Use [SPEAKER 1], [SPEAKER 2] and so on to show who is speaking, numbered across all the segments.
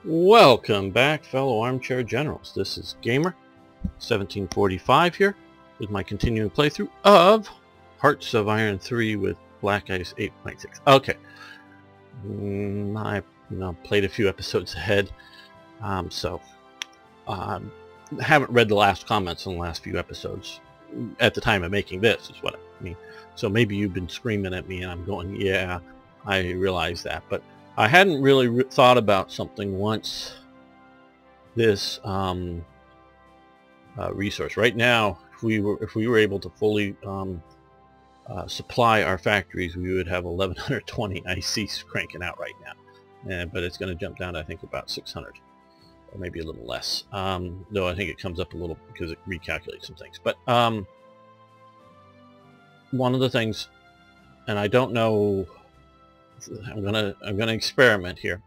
[SPEAKER 1] Welcome back, fellow armchair generals. This is Gamer 1745 here with my continuing playthrough of Hearts of Iron 3 with Black Ice 8.6. Okay, I played a few episodes ahead, so haven't read the last comments on the last few episodes at the time of making this, is what I mean. So maybe you've been screaming at me and I'm going, yeah, I realize that, but I hadn't really thought about something once this resource. Right now, if we were able to fully supply our factories, we would have 1,120 ICs cranking out right now. But it's going to jump down to, I think, about 600, or maybe a little less. Though I think it comes up a little because it recalculates some things. But one of the things, and I don't know. I'm gonna experiment here,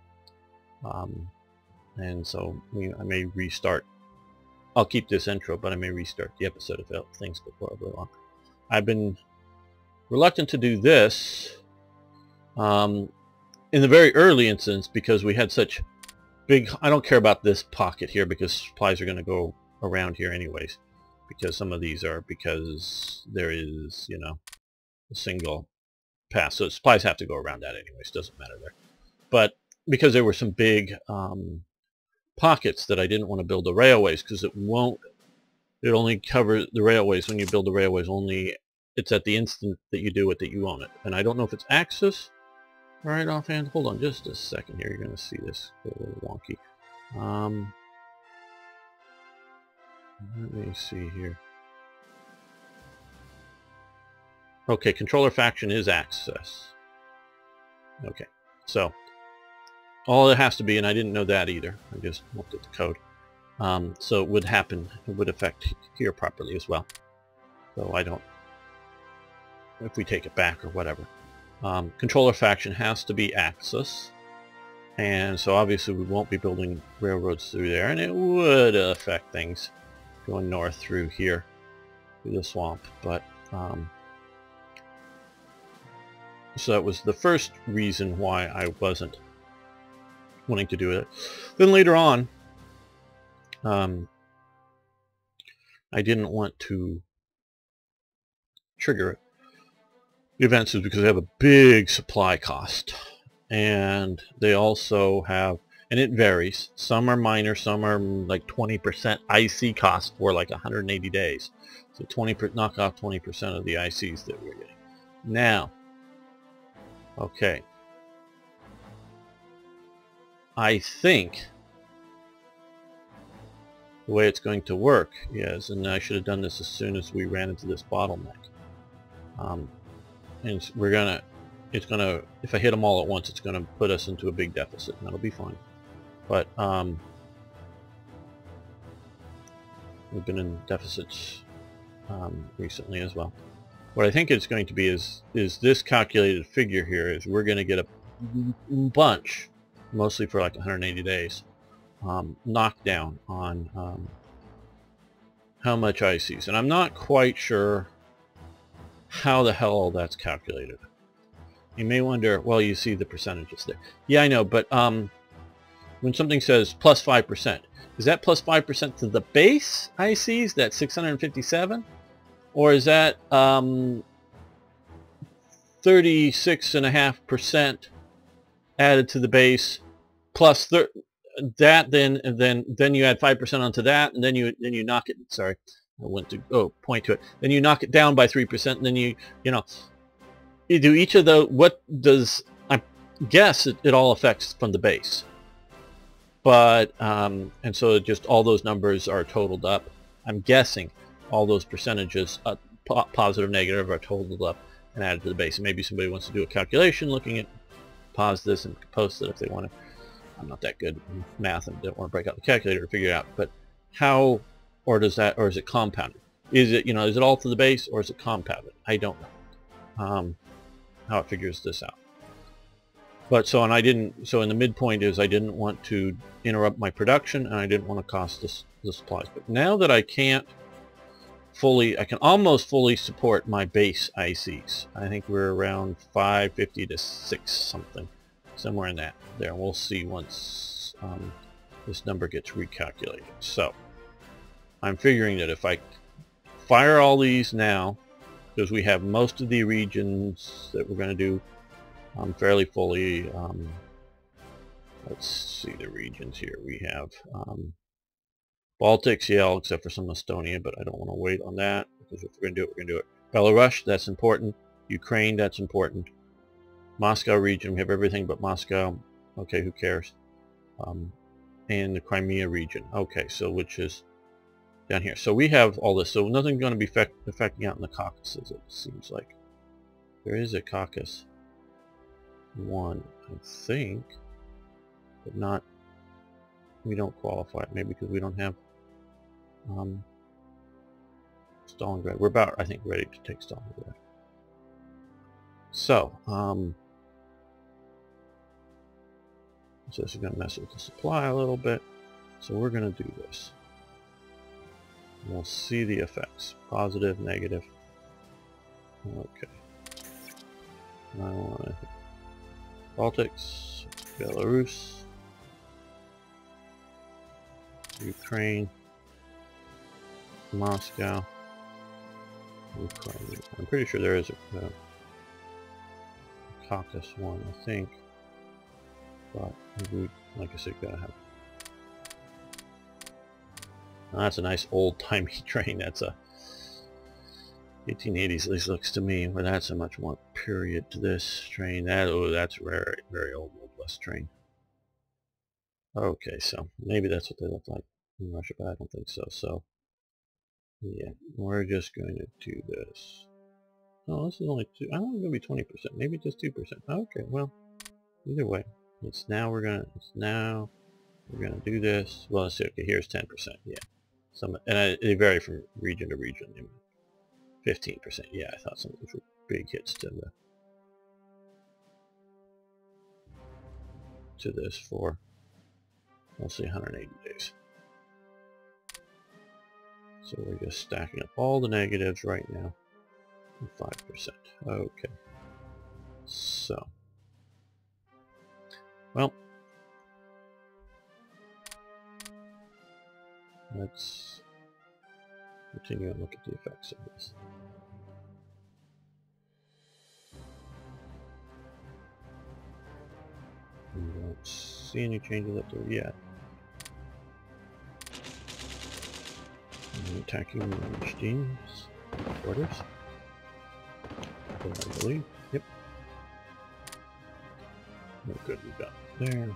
[SPEAKER 1] and so I may restart. I'll keep this intro, but I may restart the episode if things go horribly wrong. I've been reluctant to do this in the very early instance because we had such big. I don't care about this pocket here because supplies are going to go around here anyways, because some of these are because there is a single pass, so supplies have to go around that anyways, doesn't matter there. But because there were some big pockets that I didn't want to build the railways, because it only covers the railways when you build the railways, only it's at the instant that you do it that you own it. And I don't know if it's access right offhand. Hold on just a second here, you're going to see this a little wonky. Let me see here. Okay, controller faction is access. Okay, so all it has to be, and I didn't know that either, I just looked at the code. So it would happen, it would affect here properly as well. So I don't, if we take it back or whatever. Controller faction has to be access, and so obviously we won't be building railroads through there, and it would affect things going north through here, through the swamp, but so that was the first reason why I wasn't wanting to do it. Then later on, I didn't want to trigger events because they have a big supply cost. And they also have, and it varies, some are minor, some are like 20% IC cost for like 180 days. So knock off 20% of the ICs that we're getting. Now, okay, I think the way it's going to work is, and I should have done this as soon as we ran into this bottleneck, and it's gonna, if I hit them all at once, it's gonna put us into a big deficit, and that'll be fine. But we've been in deficits recently as well. What I think it's going to be is this calculated figure here is we're going to get a bunch, mostly for like 180 days, knockdown on how much ICs. And I'm not quite sure how the hell all that's calculated. You may wonder, well, you see the percentages there. Yeah, I know, but when something says plus 5%, is that plus 5% to the base ICs, that's 657? Or is that 36.5% added to the base plus that? Then you add 5% onto that, and then you knock it. Sorry, I went to point to it. Then you knock it down by 3%, and then you do each of the. What does, I guess it all affects from the base, but and so just all those numbers are totaled up. I'm guessing all those percentages, positive, negative, are totaled up and added to the base. And maybe somebody wants to do a calculation looking at, pause this and post it if they want to. I'm not that good at math and don't want to break out the calculator to figure it out. But how, or is it compounded? Is it, is it all to the base, or is it compounded? I don't know how it figures this out. But so, and I didn't, so in the midpoint is I didn't want to interrupt my production, and I didn't want to cost the supplies. But now that I can't fully, I can almost fully support my base ICs. I think we're around 550 to 6 something, somewhere in that there. We'll see once this number gets recalculated. So I'm figuring that if I fire all these now, because we have most of the regions that we're going to do fairly fully. Let's see the regions here. We have Baltics, yeah, except for some Estonia, but I don't want to wait on that, because if we're going to do it, we're going to do it. Belarus, that's important. Ukraine, that's important. Moscow region, we have everything but Moscow. Okay, who cares? And the Crimea region. Okay, so which is down here. So we have all this. So nothing's going to be affecting out in the Caucasus, it seems like. There is a Caucasus one, I think, but not. We don't qualify it, maybe because we don't have Stalingrad. We're about, I think, ready to take Stalingrad. So, so this is going to mess with the supply a little bit. So we're going to do this. We'll see the effects. Positive, negative. Okay. I want Baltics, Belarus, Ukraine, Moscow, Ukraine. I'm pretty sure there is a Caucasus one, I think. But we, like I said, gotta have. Now that's a nice old-timey train. That's a 1880s, at least looks to me, where that's a much more period to this train. That, oh, that's very, very old West train. Okay, so maybe that's what they look like in Russia, but I don't think so. So, yeah, we're just going to do this. Oh, this is only 2. I want it to be 20%, maybe just 2%. Okay, well, either way, it's now we're gonna do this. Well, let's see. Okay, here's 10%. Yeah, they vary from region to region. 15%. Yeah, I thought some of these were big hits to this for, we'll see, 180 days. So we're just stacking up all the negatives right now. 5%. Okay. So, well, let's continue and look at the effects of this. We don't see any changes up there yet. Attacking Steam's orders. I believe. Yep. Oh, good, we got there.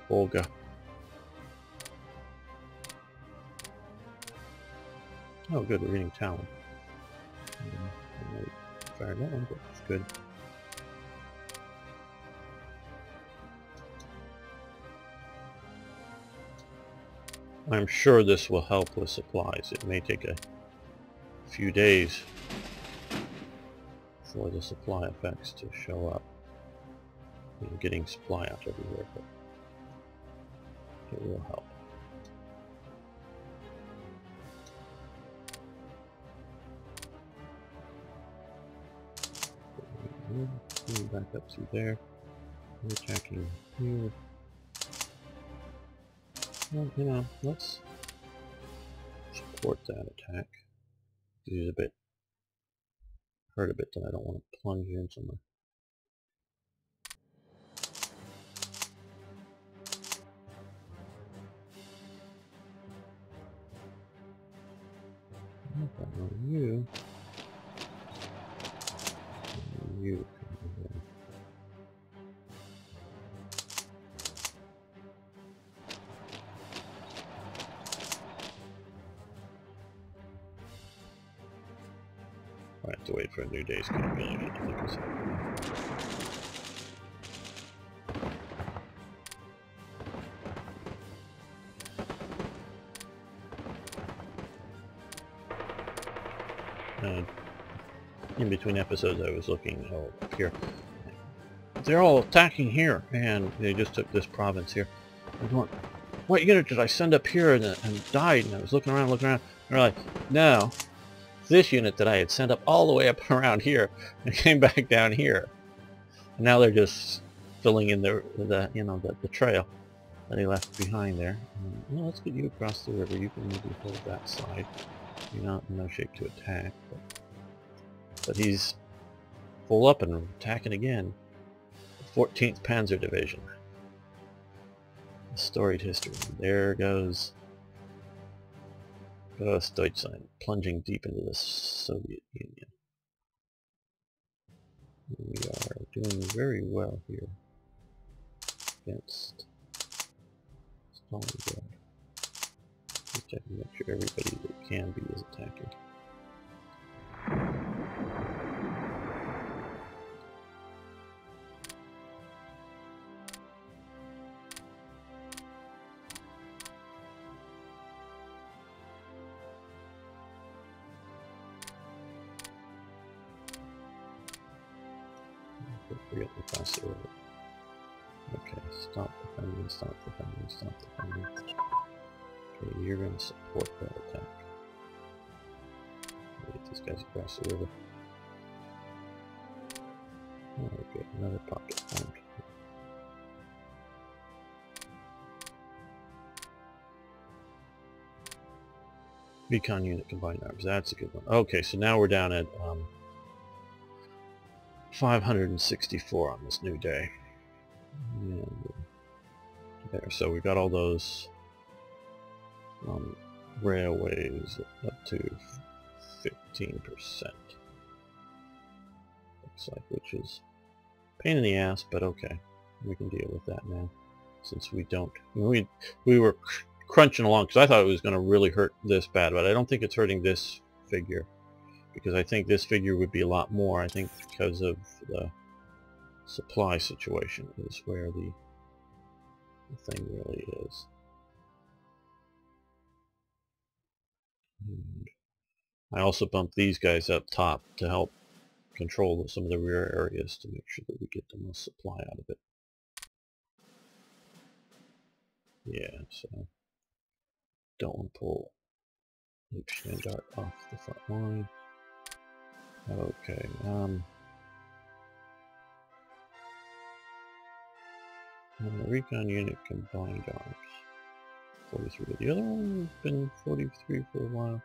[SPEAKER 1] Volga. Oh, good, we're getting Talon. Fired that one, but it's good. I'm sure this will help with supplies. It may take a few days for the supply effects to show up. Getting supply out everywhere, but it will help. Back up through there. We're attacking here. Well, you know, let's support that attack. It's a bit hurt a bit that I don't want to plunge in somewhere. You. You. I have to wait for a new day's calculation, like I said. In between episodes I was looking up here. They're all attacking here, and they just took this province here. I'm going, what unit did I send up here and died? And I was looking around, and they're like, no, this unit that I had sent up all the way up around here and came back down here. And now they're just filling in the trail. that he left behind there. Well, let's get you across the river. You can maybe hold that side. You're not in no shape to attack, but he's full up and attacking again. 14th Panzer Division. Storied history. There goes Deutschland, plunging deep into the Soviet Union. We are doing very well here against Stalingrad. Just checking to make sure everybody that can be is attacking. Forget the faster over. Okay, stop defending, stop defending, stop defending. Okay, you're going to support that attack. Get these guys across the river. Oh, good, another pocket formed. Recon unit combined arms, that's a good one. Okay, so now we're down at 564 on this new day. And there, so we've got all those railways up to 15%. Looks like, which is a pain in the ass, but okay, we can deal with that now. Since we don't, we were crunching along because I thought it was going to really hurt this bad, but I don't think it's hurting this figure. Because I think this figure would be a lot more. I think because of the supply situation is where the thing really is. And I also bumped these guys up top to help control some of the rear areas to make sure that we get the most supply out of it. Yeah, so don't want to pull Standard off the front line. Okay, recon unit combined arms. 43. The other one has been 43 for a while.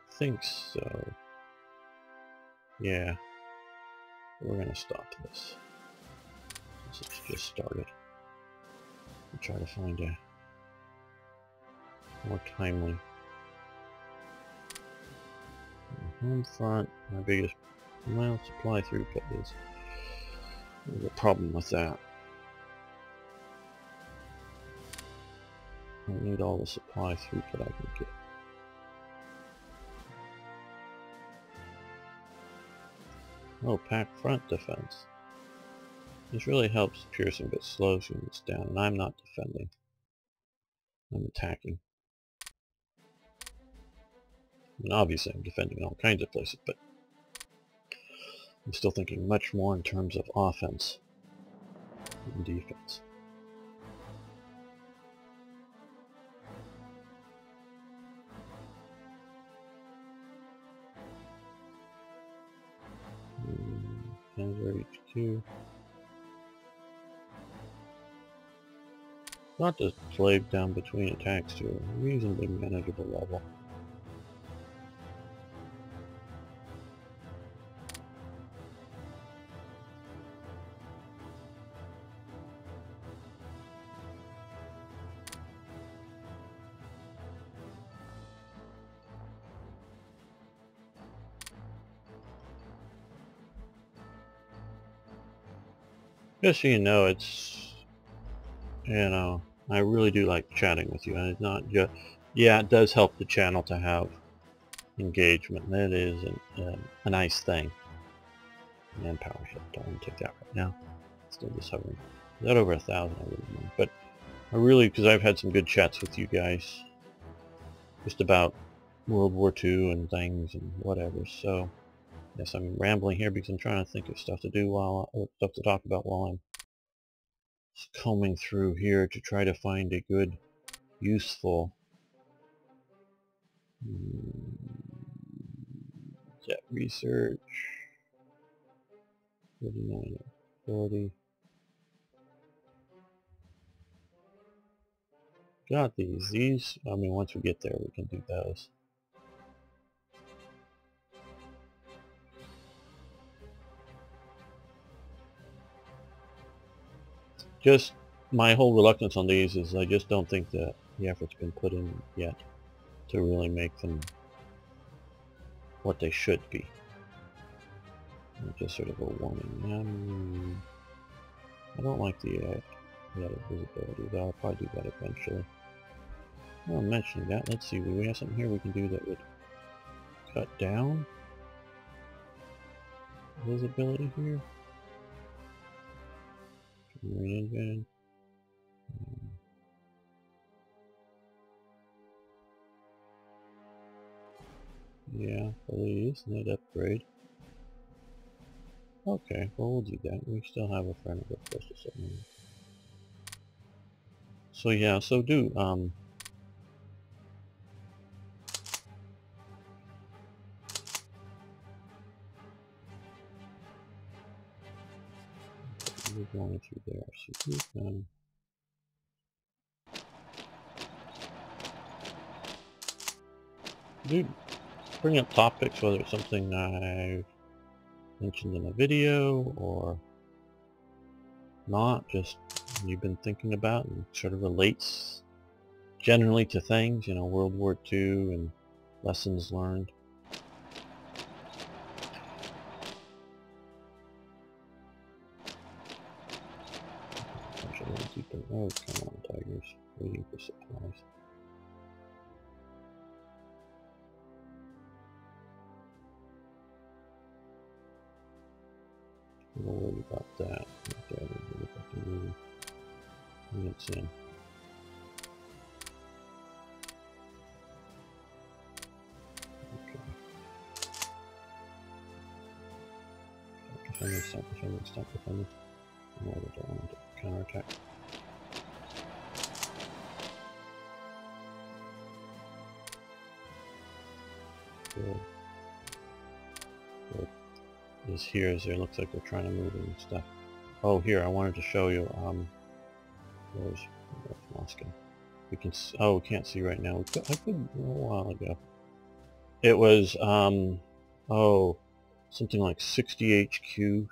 [SPEAKER 1] I think so. Yeah. We're gonna stop this. Since it's just started. We'll try to find a more timely home front. Our biggest supply throughput is there's a problem with that. I need all the supply throughput I can get. Oh, pack front defense. This really helps Pearson but slows units down, and I'm not defending. I'm attacking. And obviously I'm defending in all kinds of places, but I'm still thinking much more in terms of offense than defense. Panzer HQ. Not to slave down between attacks to a reasonably manageable level. Just so you know, it's, you know, I really do like chatting with you, and it's not just, yeah, it does help the channel to have engagement. That is a nice thing. Manpower hit, don't want to take that right now. Still just hovering. Is that over 1,000? I wouldn't mind. But I really, because I've had some good chats with you guys, just about World War II and things and whatever. So yes, I'm rambling here because I'm trying to think of stuff to do or stuff to talk about while I'm combing through here to try to find a good, useful jet research. 39 or 40. got these. These, I mean, once we get there, we can do those. Just my whole reluctance on these is I just don't think that the effort's been put in yet to really make them what they should be. Just sort of a warning. I don't like the added visibility, though I'll probably do that eventually. Well, mentioning that, let's see, do we have something here we can do that would cut down visibility here? Marine engine. Yeah, please, net upgrade. Okay, well we'll do that. We still have a friend of the postal submarine. So yeah, so do we're going through there. So you can do bring up topics, whether it's something I've mentioned in a video or not, just you've been thinking about and sort of relates generally to things, you know, World War II and lessons learned. Push a little deeper. Oh, come on, tigers. Waiting for supplies. I'm a little worried about that. Okay, we'll look at the movie. It's in. Okay. Stop defending. No, they don't want to counterattack. Good. Good. This here is there. Looks like they're trying to move and stuff. Oh, here, I wanted to show you, where's Moscow? We can, oh, we can't see right now. I could a little while ago. It was, oh, something like 60 HQ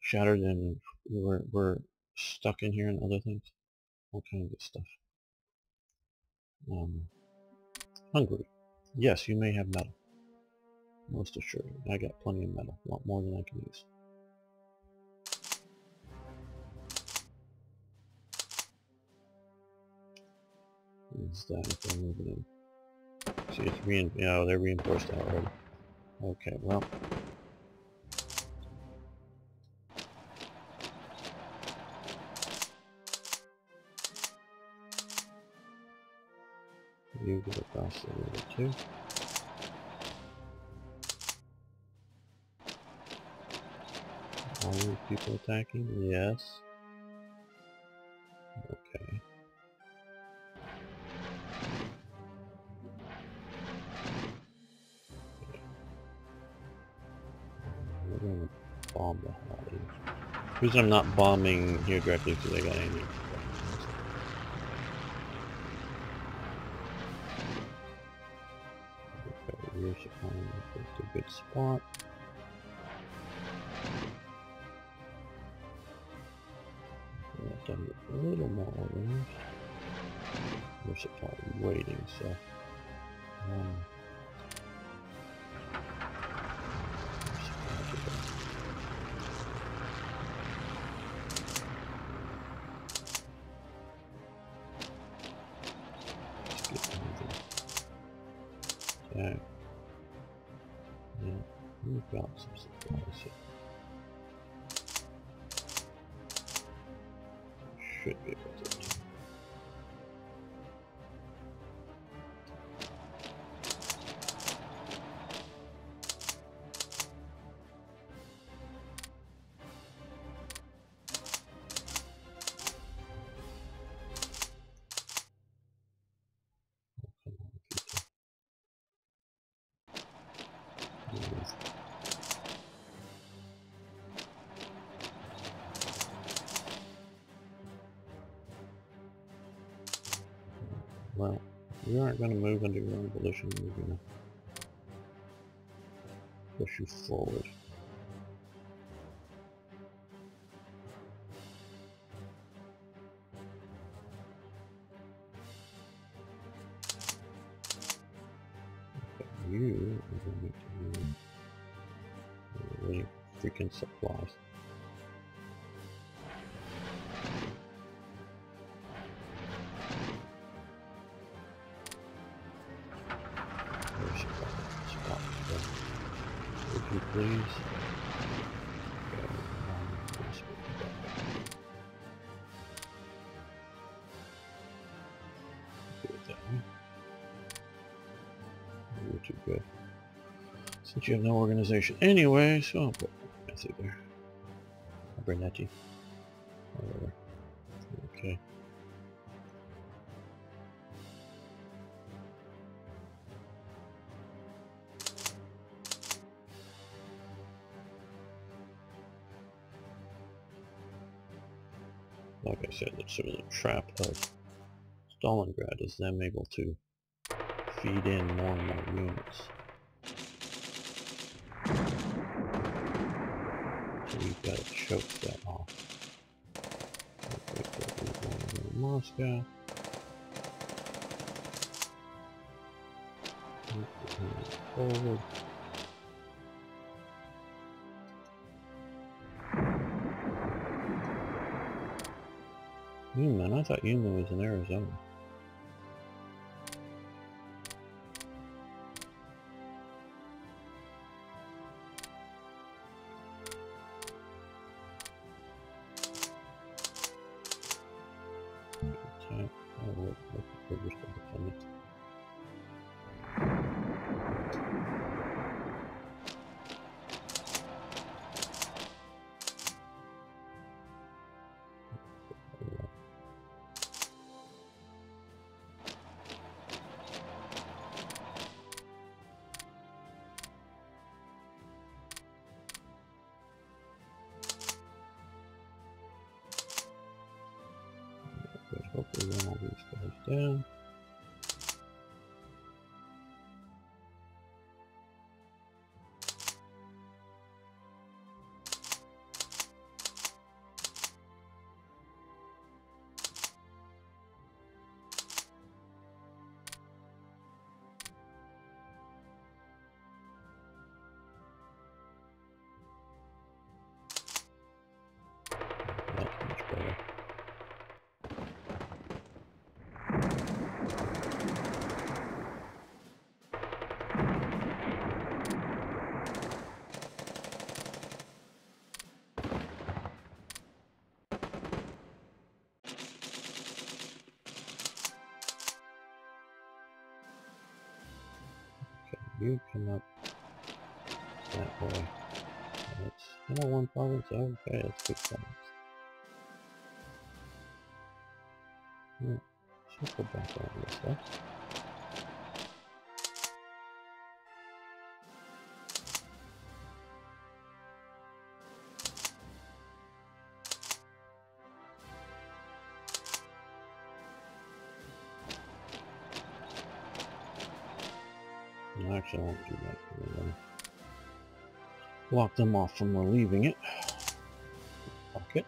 [SPEAKER 1] shattered, and we're stuck in here and other things. All kind of good stuff. Hungary. Yes, you may have metal. Most assuredly. I got plenty of metal. A lot more than I can use. Is that if they're moving in? See, it's they're reinforced already. Okay, well. You get across the river too. All these people attacking? Yes. Okay. We're going to bomb the hell out of you. The reason I'm not bombing here directly because I got any. Okay, rear supply is a good spot. I've done a little more orange. Rear supply waiting, so. Okay. Yeah, we've got some supplies here. Should be able to. Well, you aren't going to move under your own volition. We're going to push you forward. Okay, you are going to need really freaking supplies. Would you please? Do it that way. You're too good. Since you have no organization anyway, so I'll put Matthew there. Bernetti. Whatever. Okay. Like I said, it's sort of the trap of Stalingrad is them able to feed in more and more units. So we've got to choke that off. Okay, Moscow. Forward. Yuma, I thought Yuma was in Arizona. Okay, I'll look at the figures to defend it. Hopefully run all these guys down. That's much better. You come up that way. That's one province. Okay, that's good province. Yeah, circle back over this way. No, actually, I won't do that. We're gonna block them off from relieving it. Pocket.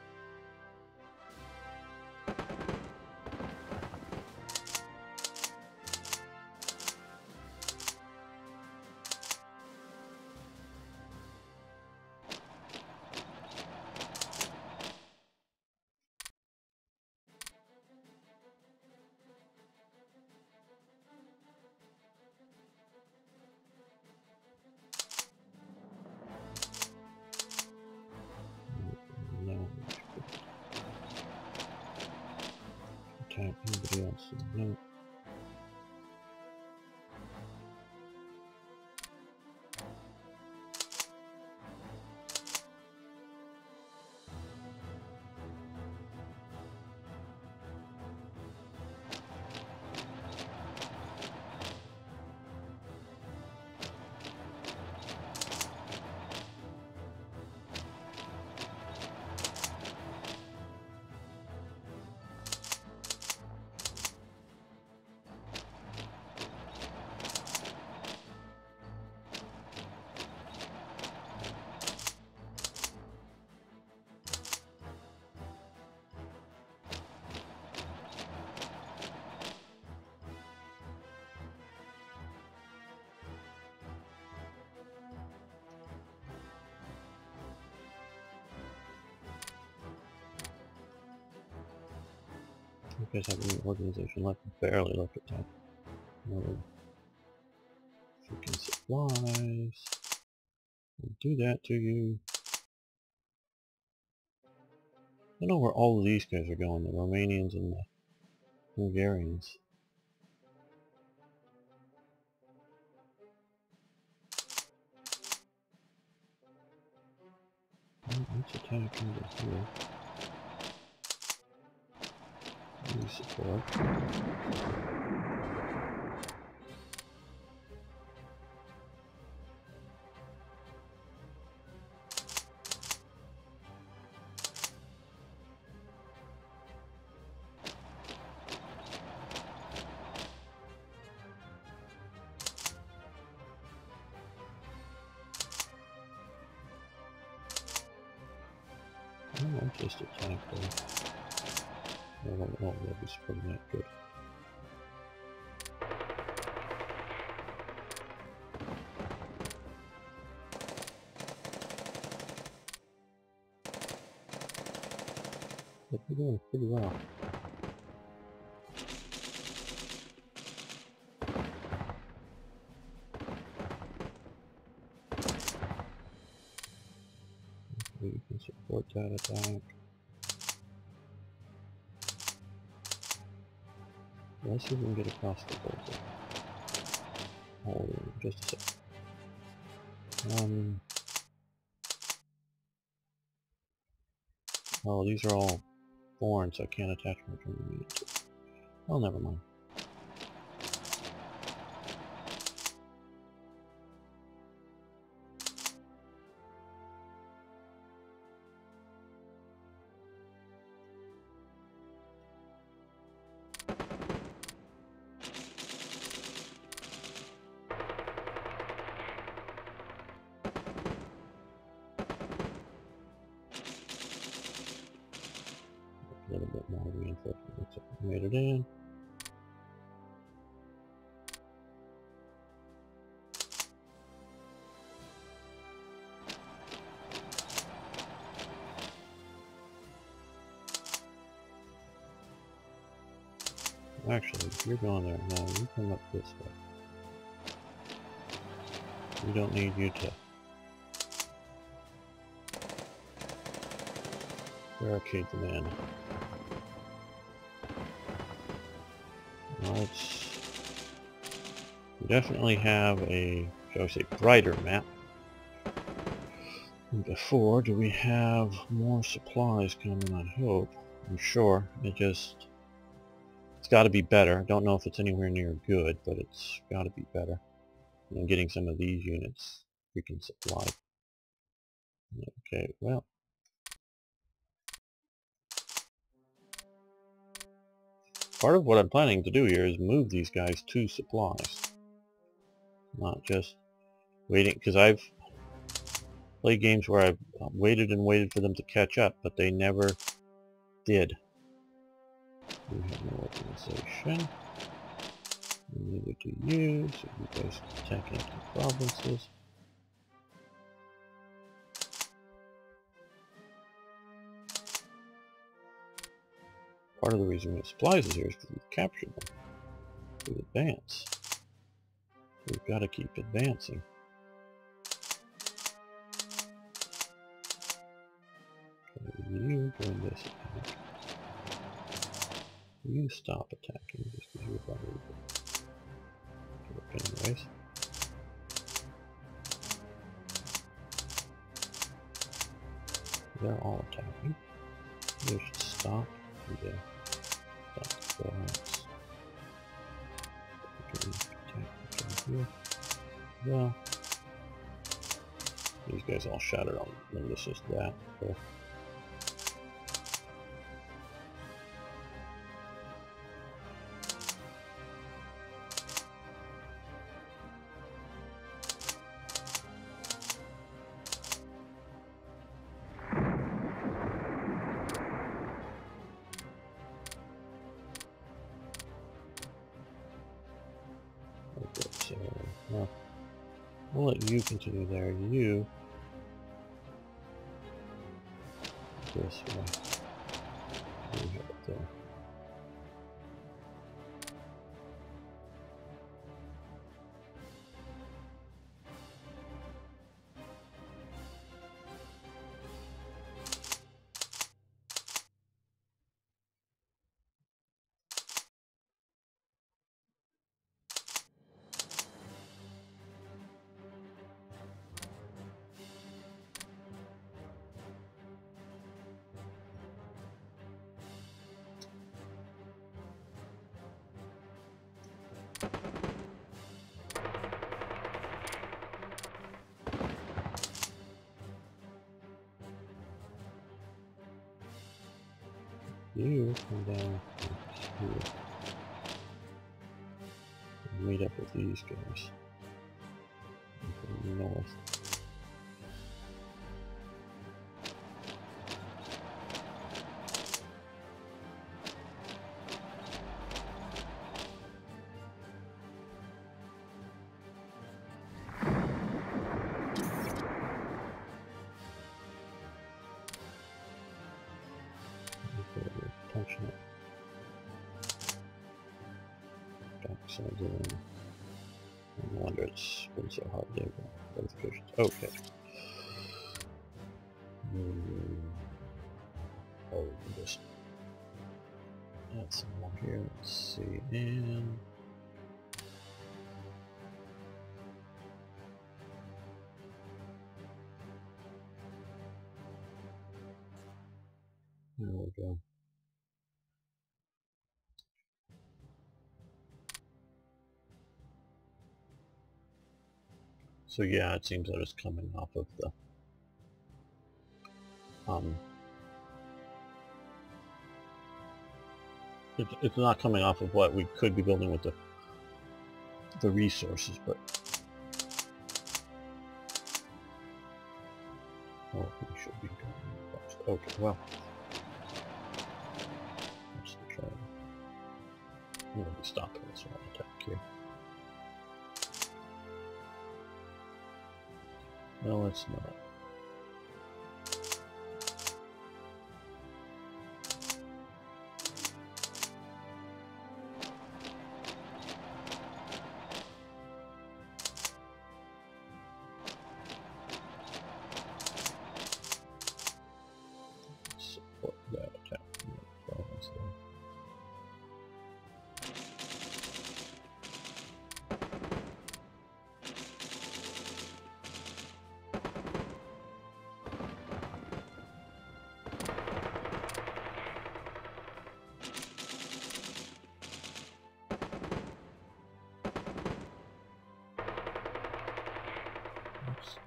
[SPEAKER 1] No. Attack anybody else? No. guys have any organization left? Barely left at time. No freaking supplies. I'll do that to you. I don't know where all of these guys are going, the Romanians and the Hungarians. Let's attack over here. New support. I'll just attack them. Oh, that was pretty not good. But we're doing pretty well. You can support that attack. Let's see if we can get across the border. Hold on just a second. Oh, these are all foreign, so I can't attach my German. Oh, never mind. A little bit more reinforcement. Made it in. Actually, you're going there now. You come up this way. We don't need you to barricade the man. We definitely have a, shall we say, brighter map than before. Do we have more supplies coming? I hope. I'm sure. It's got to be better. I don't know if it's anywhere near good, but it's got to be better than getting some of these units freaking supplied. Okay, well. Part of what I'm planning to do here is move these guys to supplies. Not just waiting, because I've played games where I've waited and waited for them to catch up, but they never did. We have no organization. Neither do you, so you guys attack empty provinces. Part of the reason we have supplies is here is because we've captured them. We advance. We've got to keep advancing. Okay, you join this attack. You stop attacking just because you're about to anyways. They're all attacking. They should stop. Yeah. Stop the here. Well, these guys all shattered on them. It's just that. So. So, well, we'll let you continue there. You this way. You have it there. you come down here. Meet up with these guys. North. No wonder it's been so hard to get notifications. Okay. Oh, just add some more here. Let's see. And there we go. So yeah, it seems that it's coming off of the it's not coming off of what we could be building with the resources, but oh, we should be going. Okay, well, let's try. I'm going to be stopping this one attack here. No, it's not. Support that attack.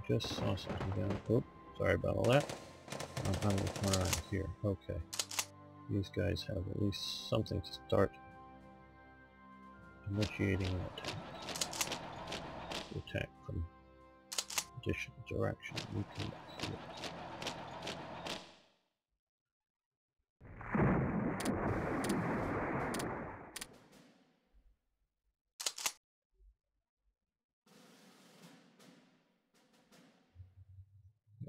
[SPEAKER 1] Just saw something down. Oh, sorry about all that. I'm having to turn around here. Okay. These guys have at least something to start initiating an attack. Attack from additional direction. We can see it.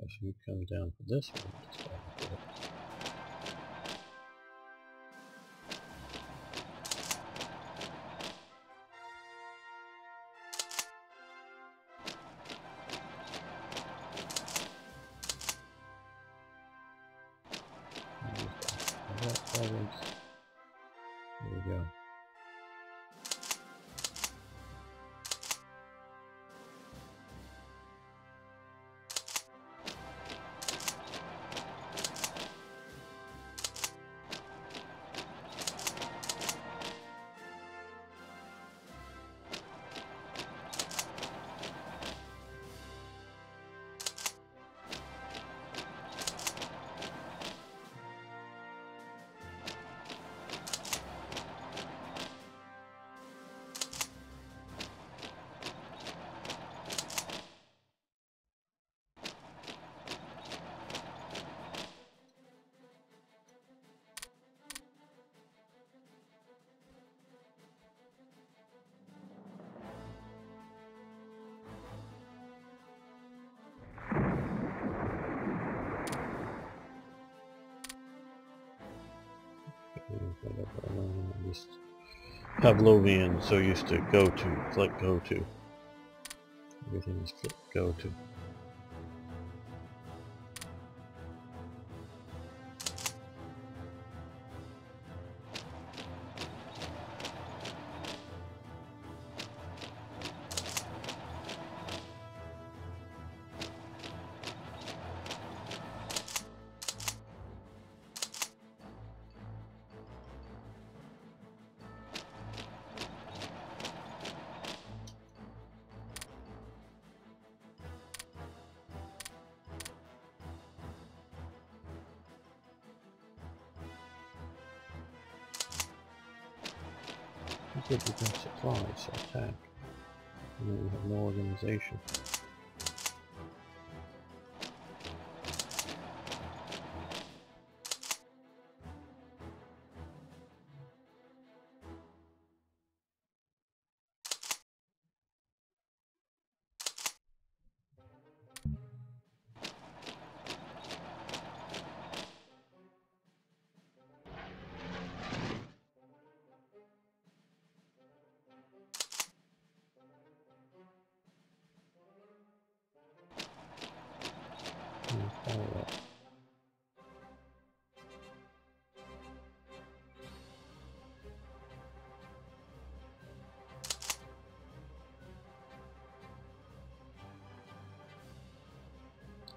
[SPEAKER 1] Yes, you come down for this one. There we go. Just Pavlovian, so used to go to, click go to. Everything is click go to. Good, we got supplies, so attack. And then we have no organization.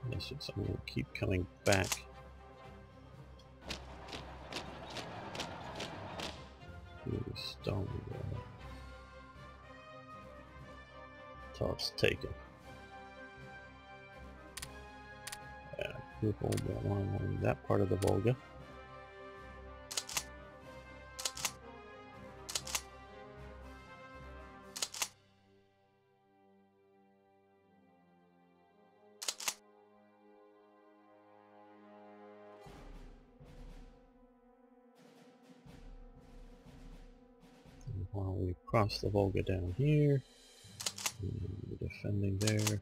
[SPEAKER 1] Yes, it's, I'm going to keep coming back. To Stalingrad. Until it's taken. Group Volga along that part of the Volga. And while we cross the Volga down here, we're defending there.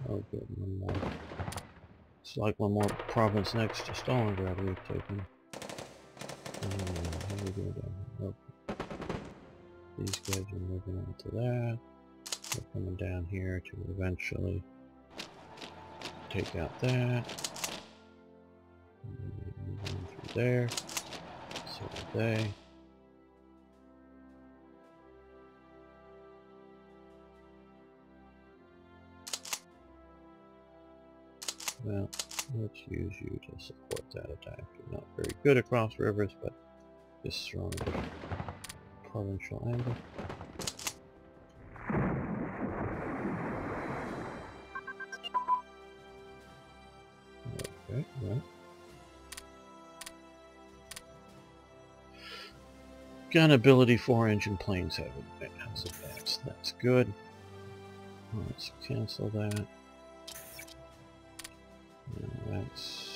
[SPEAKER 1] Oh good, one more. It's like one more province next to Stalingrad we've taken. How do we go down? Okay. These guys are moving on to that. They're coming down here to eventually take out that. And then moving through there. So are they. Well, let's use you to support that attack. You're not very good across rivers, but just throwing a provincial angle. Okay, well. Gun ability 4-engine planes have advanced. That's good. Let's cancel that. And that's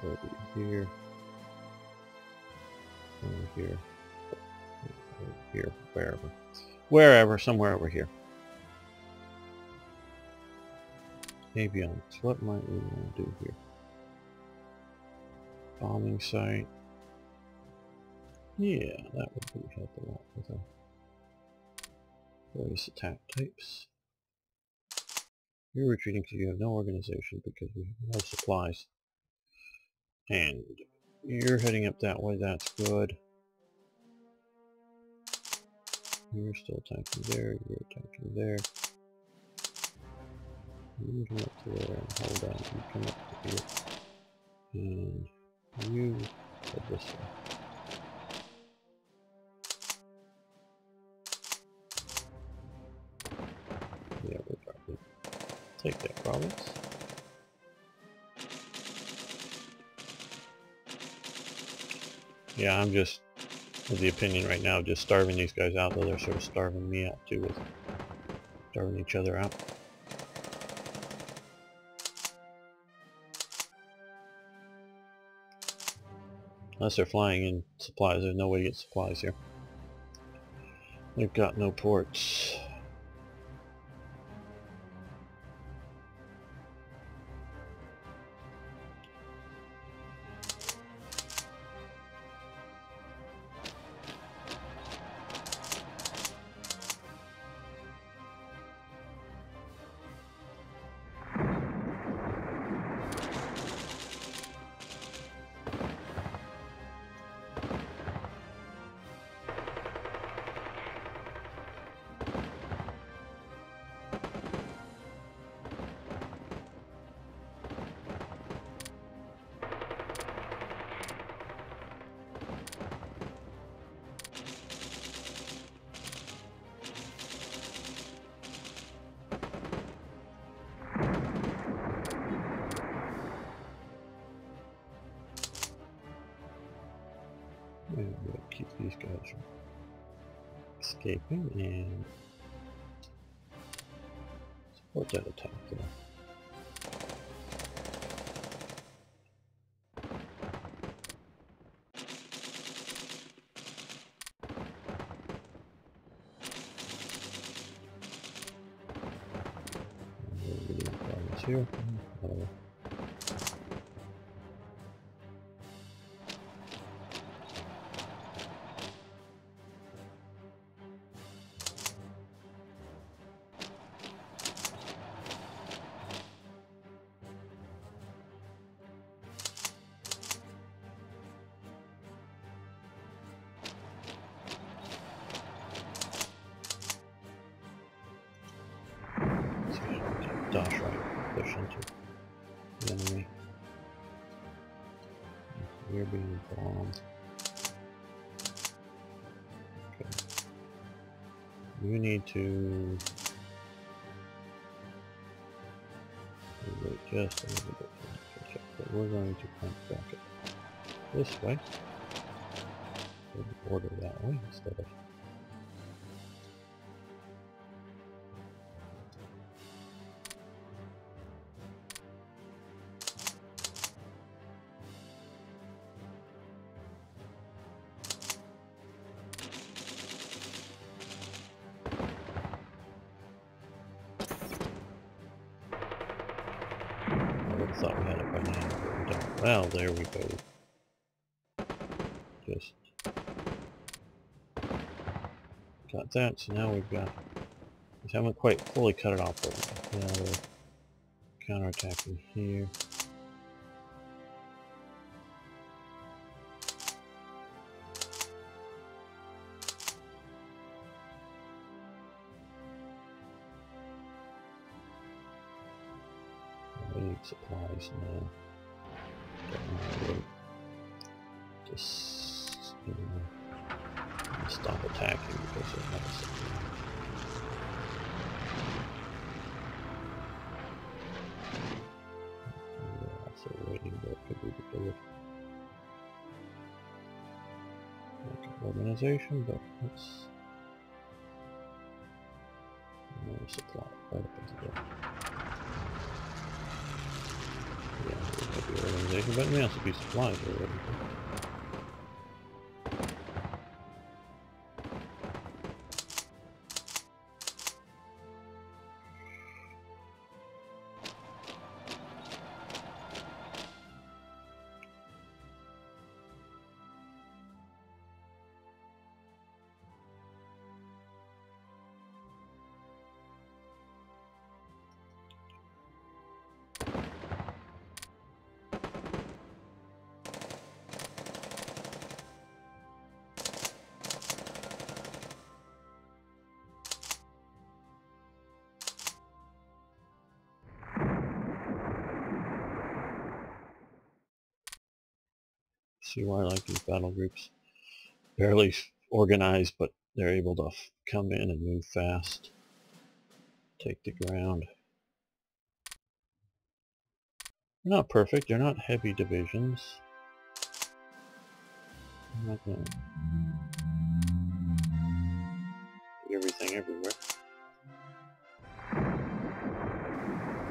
[SPEAKER 1] over here. Over here. Over here. Wherever. Wherever. Somewhere over here. Avionics. What might we want to do here? Bombing site. Yeah, that would help a lot with our various attack types. You're retreating because you have no organization because we have no supplies. And you're heading up that way, that's good. You're still attacking there, you're attacking there. You come up to there and hold on, you come up to here. And you head this way. Yeah, we're probably take that province. Yeah, I'm just of the opinion right now, just starving these guys out, though they're sort of starving me out too, with starving each other out. Unless they're flying in supplies, there's no way to get supplies here. They've got no ports. these guys are escaping and support that attack there. Here. Dash right, push into the enemy. We're being bombed. Okay. You need to wait just a little bit for it to catch up, but we're going to punch back it this way. Order that way instead of thought we had it by now, but we don't. Well, there we go. Just got that, so now we've got... We haven't quite fully cut it off, but now we're counterattacking here. We need supplies now. Really just stop attacking because it has we're also waiting, but it could be because of organization, but let's supply right up into there. Yeah, it might be organization, but it may also be supplies already. See why I like these battle groups. Barely organized, but they're able to come in and move fast. Take the ground. They're not perfect, they're not heavy divisions. I'm not gonna do everything everywhere.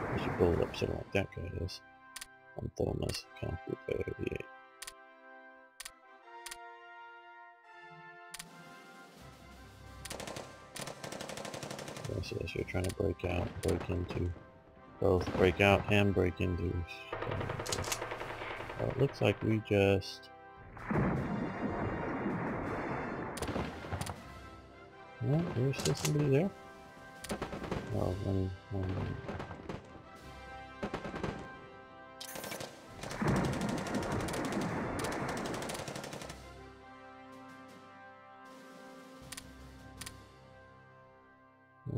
[SPEAKER 1] I should build up something like that guy is. I'm throwing this concrete by 88. So you're trying to break out, break into both, break out and break into. Well, it looks like we just. Well, there's still somebody there. Oh, one. Oh,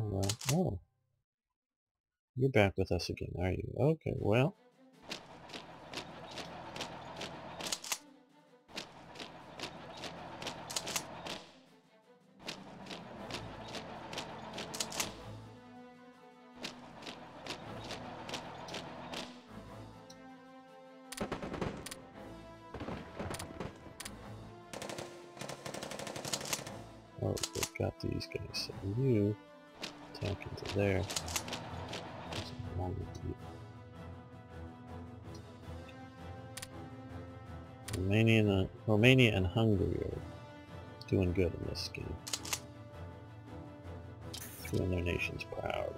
[SPEAKER 1] well. Oh. You're back with us again, are you? Okay, well. got these guys. So you attack into there. What's wrong with you? Romania and Hungary are doing good in this game. Doing their nations proud.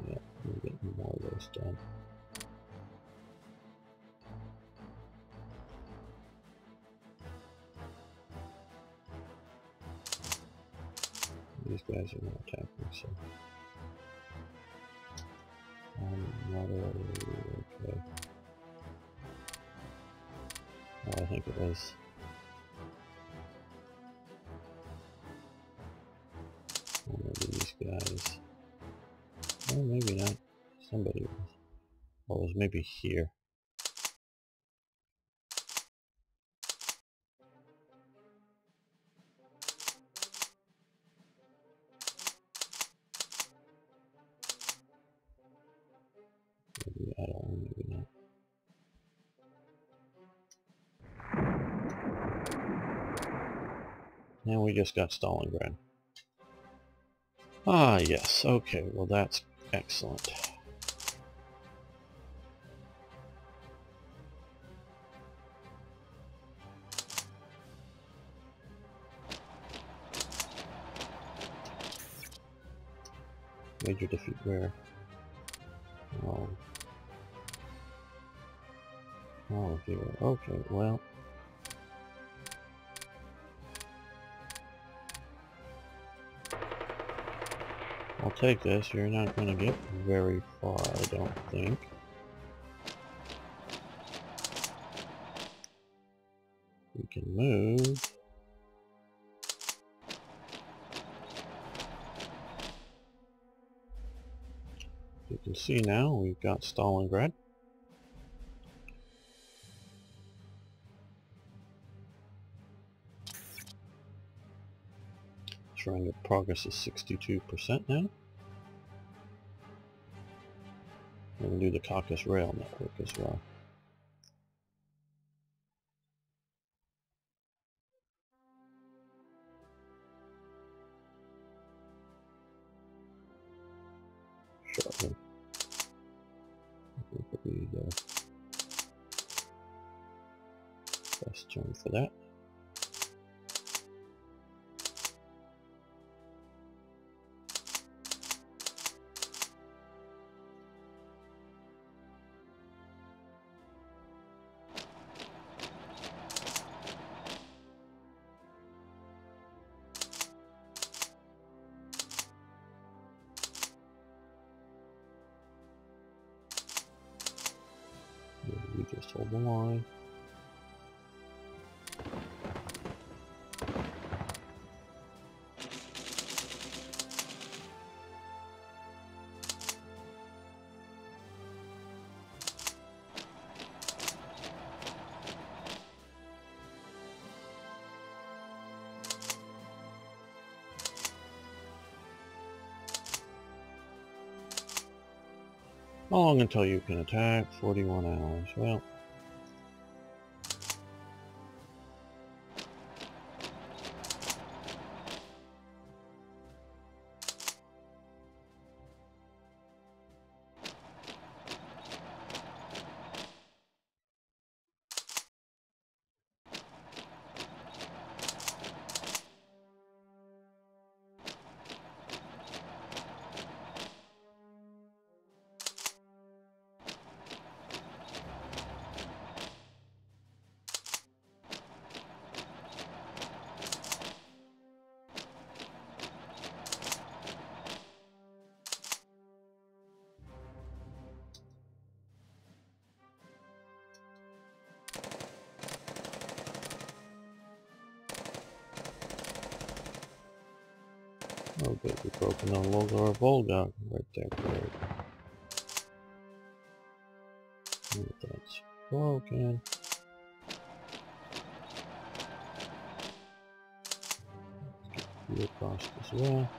[SPEAKER 1] Yeah, we're getting more of those done. These guys are not attacking, so... okay. Oh, I think it was... one of these guys. Oh, maybe not. Somebody was. Oh, it was maybe here. Maybe, I don't know, maybe not. And we just got Stalingrad. Ah, yes. Okay, well that's excellent. Major defeat where? Oh. Oh, here. Okay, well. I'll take this. You're not going to get very far, I don't think. We can move. You can see now we've got Stalingrad. Showing that progress is 62% now. We're going to do the Caucasus Rail Network as well. Shortly. I think it'll be the best term for that. We just hold the line. How long until you can attack? 41 hours. Well, oh good, we've broken the Logar Volga right there. Great. That's broken. Let's get you across as well.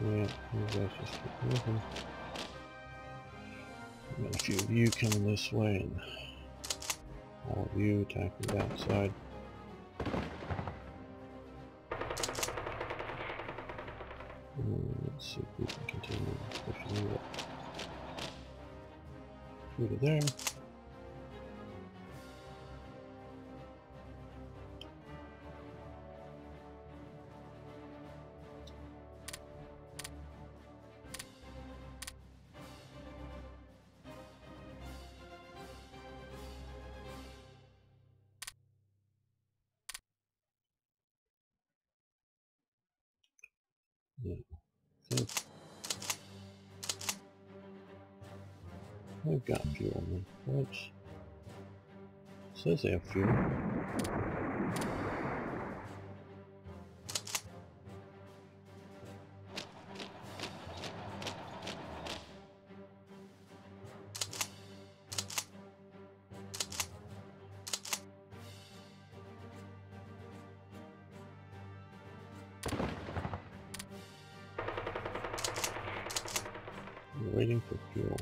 [SPEAKER 1] Yeah, you guys just keep moving. Got a few of you coming this way, and all of you attacking that side. Let's see if we can continue pushing it through to there. Yeah, I think they've got fuel in them. Which says they have fuel. We're waiting for fuel.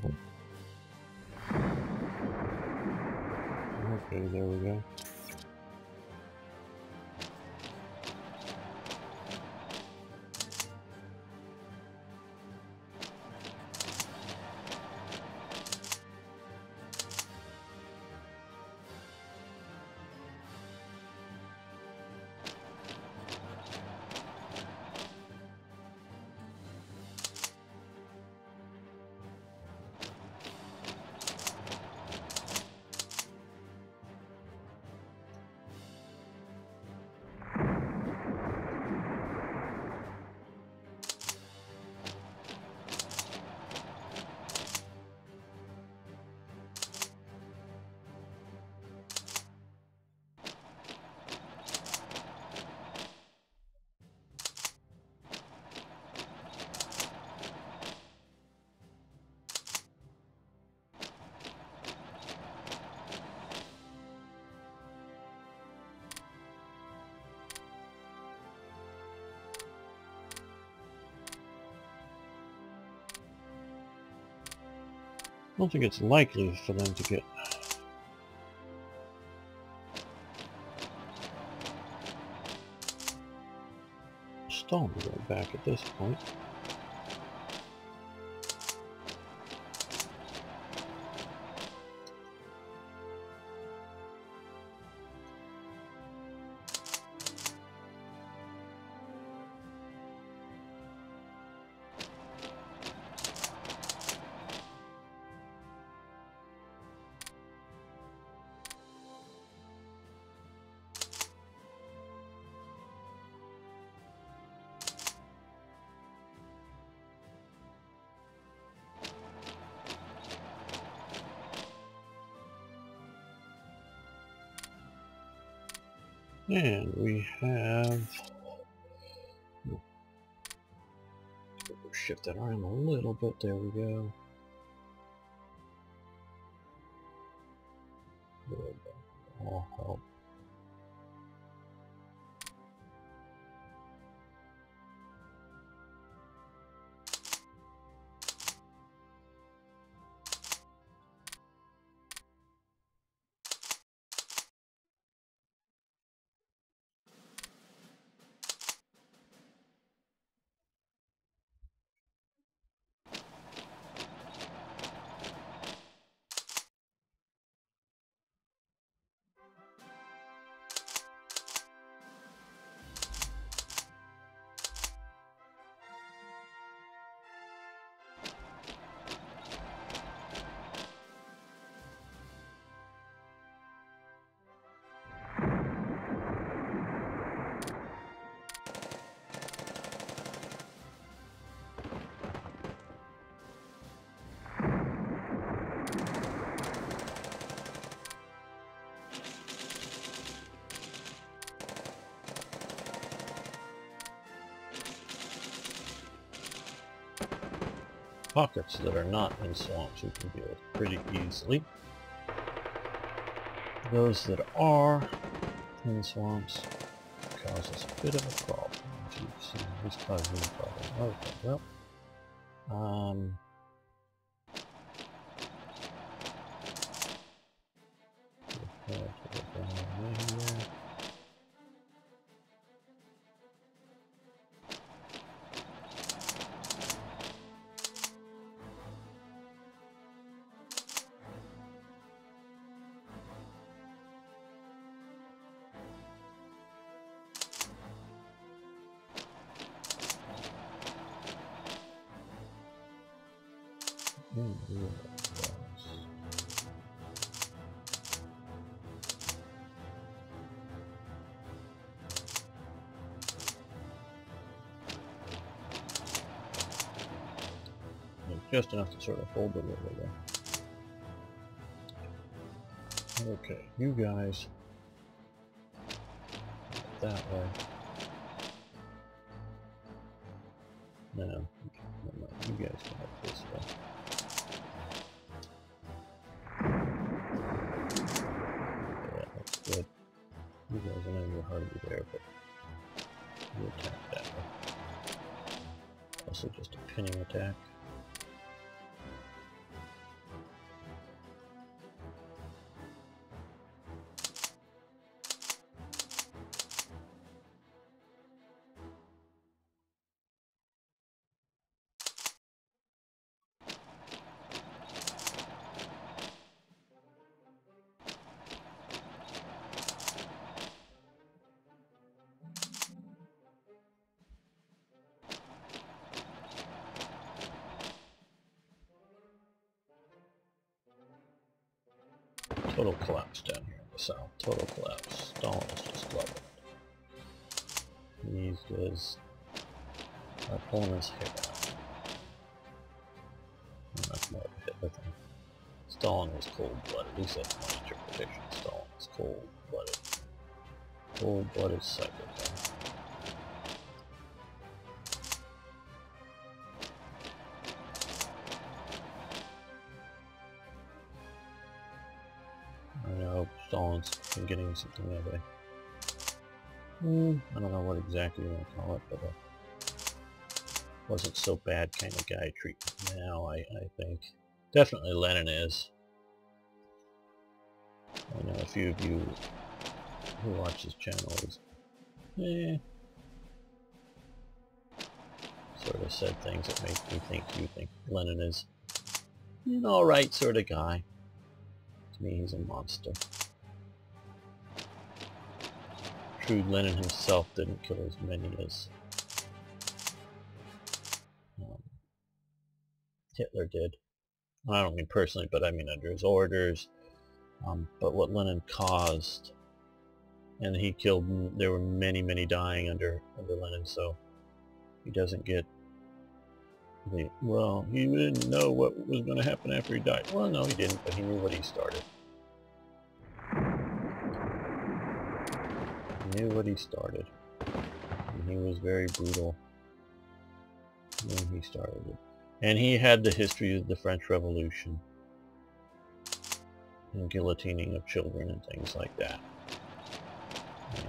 [SPEAKER 1] Okay, there we go. I don't think it's likely for them to get Stalingrad back at this point. And we have... shift that around a little bit. There we go. Good. All help. Pockets that are not in swamps we can deal with pretty easily. Those that are in swamps cause us a bit of a problem. This caused me a problem. Okay, well. Just enough to sort of hold it over there. Okay, you guys that way. No, never mind. You guys can help this way. Yeah, that's good. You guys, I know you're hardly there, but you attack that way. Also just a pinning attack. Total collapse down here in the south. Total collapse. Stalin is just loving it. He is pulling his hair out. That's more of a Hitler thing. Stalin was cold-blooded. At least that's my interpretation. Stalin was cold-blooded. Cold-blooded psychopath. I know Stalin's been getting something that way. I don't know what exactly you want to call it, but wasn't so bad kind of guy treatment now, I think. Definitely Lenin is. I know a few of you who watch his channel is, sort of said things that make me think you think Lenin is an alright sort of guy. To me, he's a monster. True, Lenin himself didn't kill as many as Hitler did. I don't mean personally, but I mean under his orders. But what Lenin caused, and he killed, there were many, many dying under Lenin, so he doesn't get the, well, he didn't know what was going to happen after he died. Well, no, he didn't, but he knew what he started. He knew what he started. And he was very brutal when he started it. And he had the history of the French Revolution and guillotining of children and things like that. And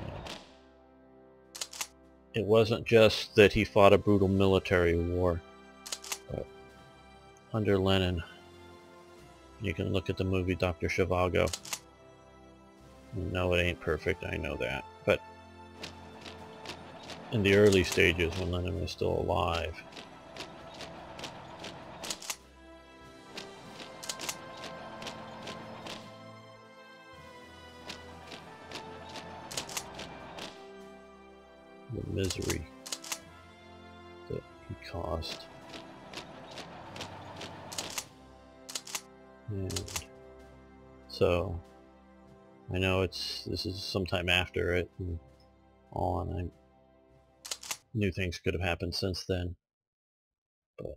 [SPEAKER 1] it wasn't just that he fought a brutal military war, but under Lenin, you can look at the movie Dr. Zhivago. No, it ain't perfect, I know that, but in the early stages when Lenin was still alive, the misery that he caused. And so I know this is sometime after it and all, and I knew things could have happened since then, but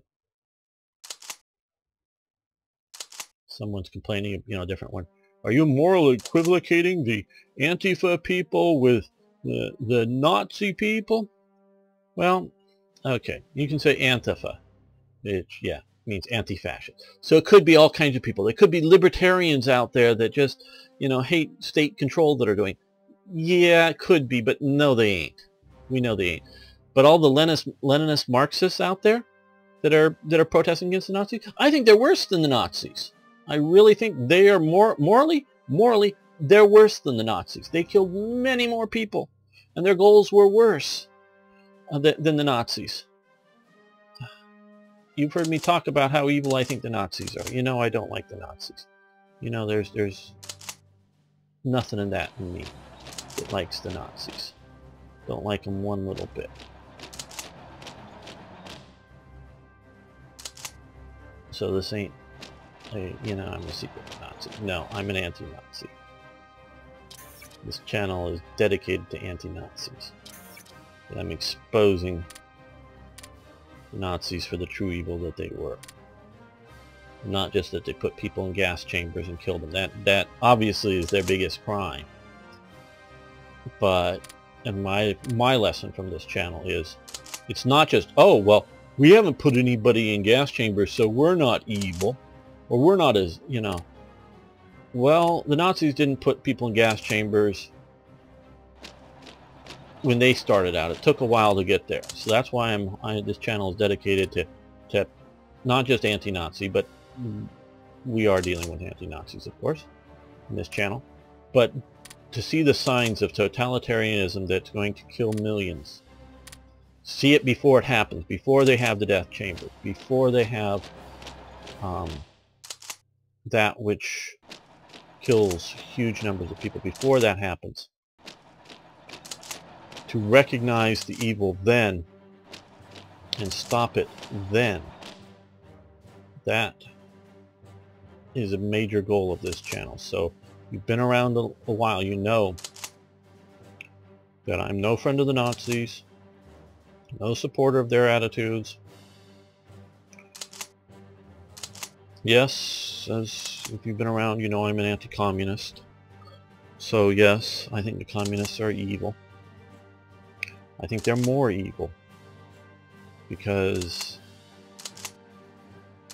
[SPEAKER 1] someone's complaining, a different one. Are you morally equivocating the Antifa people with the Nazi people? Well, okay, you can say Antifa, which, yeah, means anti-fascist. So it could be all kinds of people. There could be libertarians out there that just, hate state control that are doing. Yeah, it could be, but no, they ain't. We know they ain't. But all the Leninist Marxists out there that are protesting against the Nazis, I think they're worse than the Nazis. I really think they are morally, they're worse than the Nazis. They killed many more people, and their goals were worse than the Nazis. You've heard me talk about how evil I think the Nazis are. You know I don't like the Nazis. You know there's nothing in that in me that likes the Nazis. Don't like them one little bit. So this ain't, you know, I'm a secret Nazi. No, I'm an anti-Nazi. This channel is dedicated to anti-Nazis. And I'm exposing the Nazis for the true evil that they were. Not just that they put people in gas chambers and killed them. That obviously is their biggest crime. But, and my lesson from this channel is, it's not just, oh, well, we haven't put anybody in gas chambers, so we're not evil. Or we're not as, you know. Well, the Nazis didn't put people in gas chambers when they started out. It took a while to get there. So that's why this channel is dedicated to not just anti-Nazi, but we are dealing with anti-Nazis, of course, in this channel. But to see the signs of totalitarianism that's going to kill millions. See it before it happens, before they have the death chamber, before they have that which kills huge numbers of people, before that happens. To recognize the evil then and stop it then. That is a major goal of this channel. So you've been around a while, you know that I'm no friend of the Nazis, no supporter of their attitudes. Yes, as if you've been around, you know I'm an anti-communist. So yes, I think the communists are evil. I think they're more evil because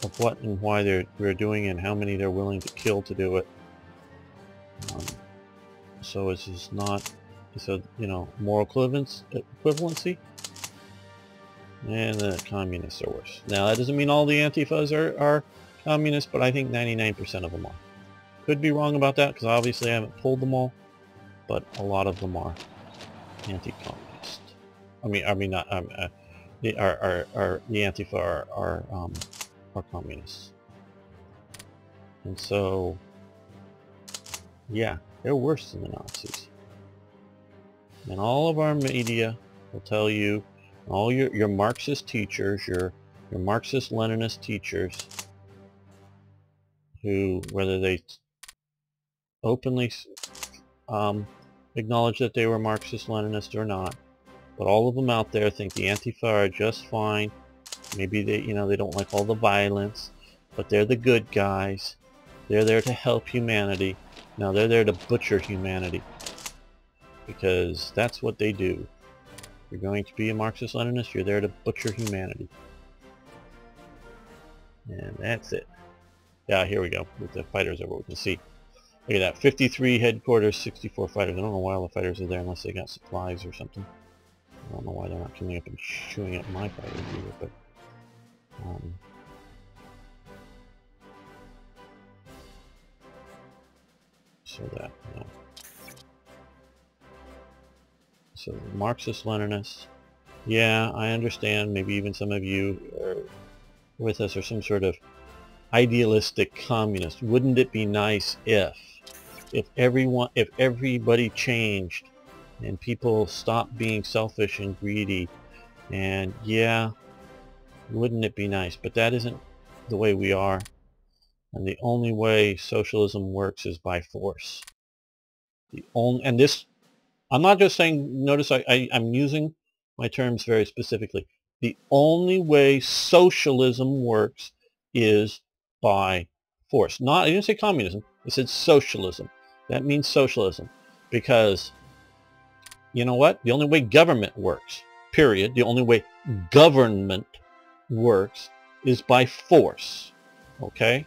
[SPEAKER 1] of what and why they're doing and how many they're willing to kill to do it. So it's just not, so, you know, moral equivalency, and the communists are worse. Now that doesn't mean all the Antifas are communists, but I think 99% of them are. Could be wrong about that because obviously I haven't pulled them all, but a lot of them are anti-communist. I mean not the Antifa are communists, and so yeah, they're worse than the Nazis. And all of our media will tell you, all your Marxist teachers, your Marxist Leninist teachers, who, whether they openly acknowledge that they were Marxist Leninist or not, but all of them out there think the Antifa are just fine. Maybe they, you know, they don't like all the violence, but they're the good guys. They're there to help humanity. Now they're there to butcher humanity, because that's what they do. If you're going to be a Marxist Leninist, you're there to butcher humanity. And that's it. Yeah, here we go with the fighters over. We can see. Look at that, 53 headquarters, 64 fighters. I don't know why all the fighters are there unless they got supplies or something. I don't know why they're not coming up and chewing up my fighters either, but so that, you know. So Marxist Leninists, yeah, I understand. Maybe even some of you are with us are some sort of idealistic communist. Wouldn't it be nice if everybody changed and people stopped being selfish and greedy? And yeah, wouldn't it be nice? But that isn't the way we are. And the only way socialism works is by force. And this, I'm not just saying, notice I'm using my terms very specifically. The only way socialism works is by force. I didn't say communism, I said socialism. That means socialism. Because, you know what? The only way government works, period, the only way government works is by force. Okay?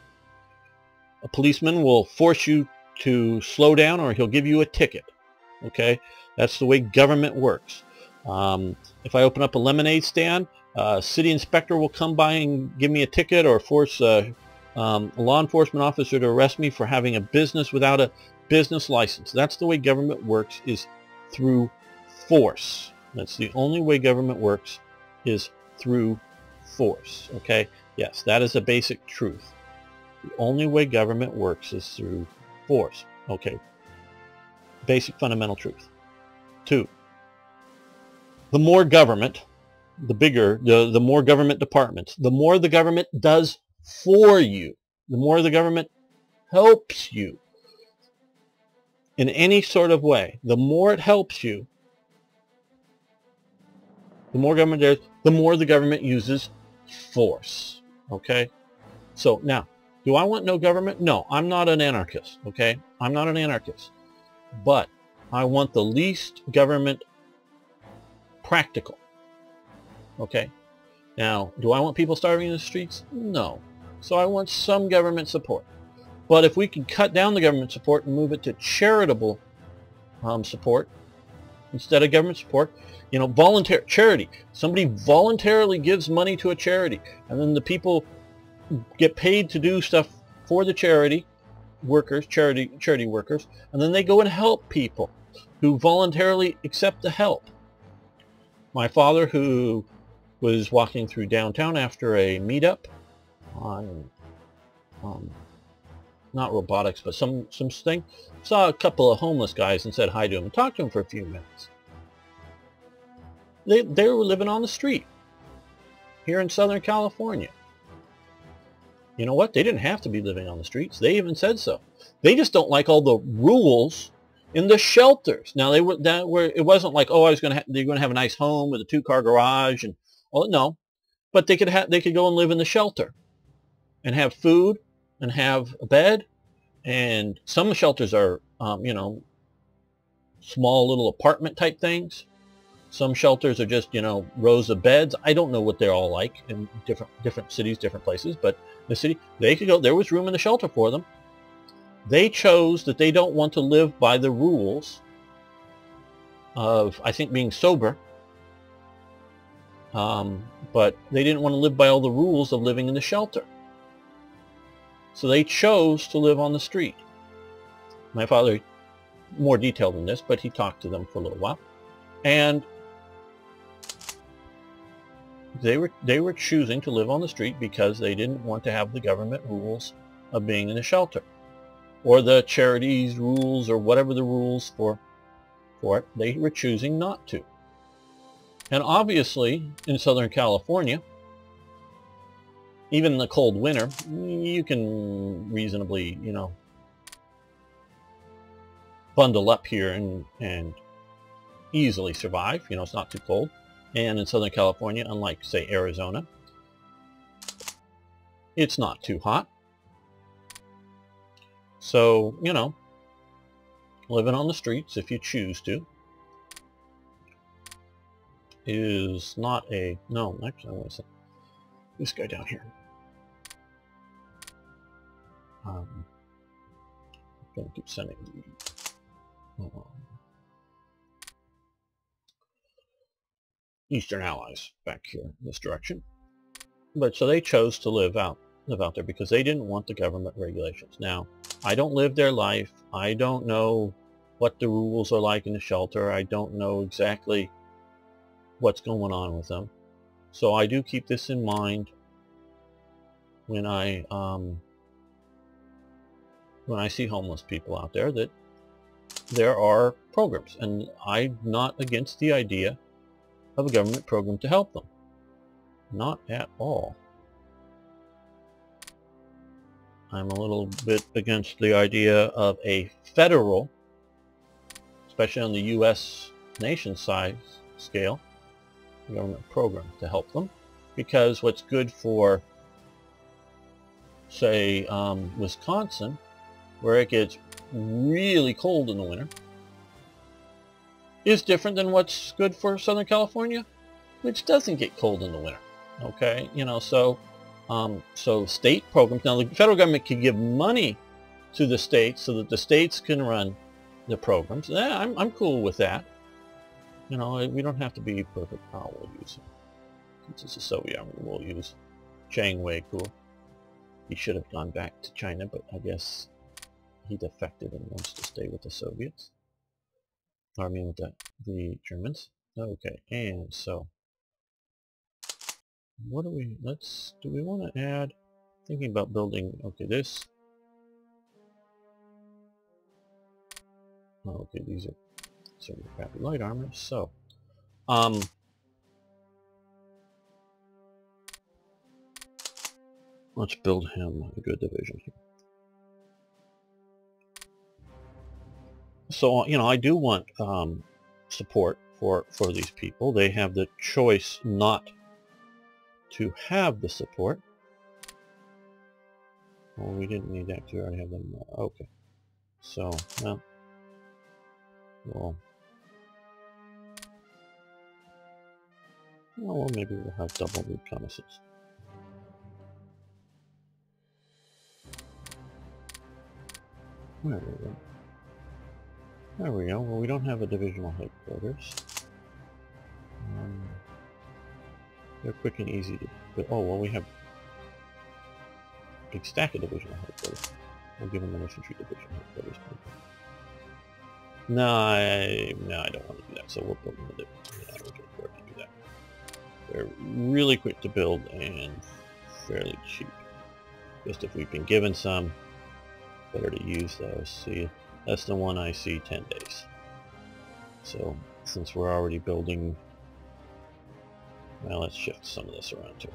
[SPEAKER 1] A policeman will force you to slow down, or he'll give you a ticket. Okay? That's the way government works. If I open up a lemonade stand, a city inspector will come by and give me a ticket, or force a law enforcement officer to arrest me for having a business without a business license. That's the way government works, is through force. That's the only way government works, is through force. Okay? Yes, that is a basic truth. The only way government works is through force. Okay. Basic fundamental truth. 2. The more government, the bigger, the more government departments, the more the government does for you, the more the government helps you in any sort of way, the more it helps you, the more government there is, the more the government uses force. Okay? So now, do I want no government? No, I'm not an anarchist. Okay? I'm not an anarchist. But I want the least government practical. Okay? Now, do I want people starving in the streets? No. So I want some government support. But if we could cut down the government support and move it to charitable support instead of government support, you know, voluntary charity. Somebody voluntarily gives money to a charity, and then the people get paid to do stuff for the charity workers, charity workers, and then they go and help people who voluntarily accept the help. My father, who was walking through downtown after a meetup on not robotics, but some thing, saw a couple of homeless guys and said hi to them and talked to them for a few minutes. They were living on the street here in Southern California. You know what? They didn't have to be living on the streets. They even said so. They just don't like all the rules in the shelters. Now it wasn't like, oh, they're going to have a nice home with a 2-car garage and no, but they could go and live in the shelter and have food and have a bed. And some shelters are you know, small little apartment type things. Some shelters are just, you know, rows of beds. I don't know what they're all like in different cities, different places, but the city, they could go, there was room in the shelter for them. They chose that they don't want to live by the rules of, I think, being sober, but they didn't want to live by all the rules of living in the shelter. So they chose to live on the street. My father, more detailed than this, but he talked to them for a little while. And they were choosing to live on the street because they didn't want to have the government rules of being in a shelter, or the charities rules, or whatever the rules for it. They were choosing not to. And obviously, in Southern California, even in the cold winter, you can reasonably, you know, bundle up here and easily survive. You know, it's not too cold. And in Southern California, unlike, say, Arizona, it's not too hot. So, you know, living on the streets, if you choose to, is not a... No, actually, I want to say this guy down here. I'm going to keep sending... Eastern allies back here in this direction. But so they chose to live out there because they didn't want the government regulations. Now, I don't live their life. I don't know what the rules are like in the shelter. I don't know exactly what's going on with them. So I do keep this in mind when I see homeless people out there, that there are programs, and I'm not against the idea of a government program to help them. Not at all. I'm a little bit against the idea of a federal, especially on the U.S. nation size scale, government program to help them, because what's good for, say, Wisconsin, where it gets really cold in the winter, is different than what's good for Southern California, which doesn't get cold in the winter. Okay, you know, so state programs. Now, the federal government can give money to the states so that the states can run the programs. Yeah, I'm cool with that. you know, we don't have to be perfect. Oh, we'll use, since it's a Soviet army, we'll use Chiang Wei-kuo. He should have gone back to China, but I guess he defected and wants to stay with the Soviets. Or I mean with the Germans. Okay, and so what do we, do we want to add, thinking about building, okay, this. Oh, okay, these are sort of crappy light armor, so, let's build him a good division here. So, you know, I do want support for these people. They have the choice not to have the support. Well, we didn't need that to already have them. Okay. So, well, maybe we'll have double reconnaissance. There we go. There we go. Well, we don't have a divisional headquarters. They're quick and easy to build. Oh, well, we have a big stack of divisional headquarters. We'll give them an infantry division headquarters. No, I don't want to do that. So we'll put them in yeah, we can afford to do that. They're really quick to build and fairly cheap. Just if we've been given some, better to use those. See, that's the one I see 10 days. So since we're already building, well, let's shift some of this around too.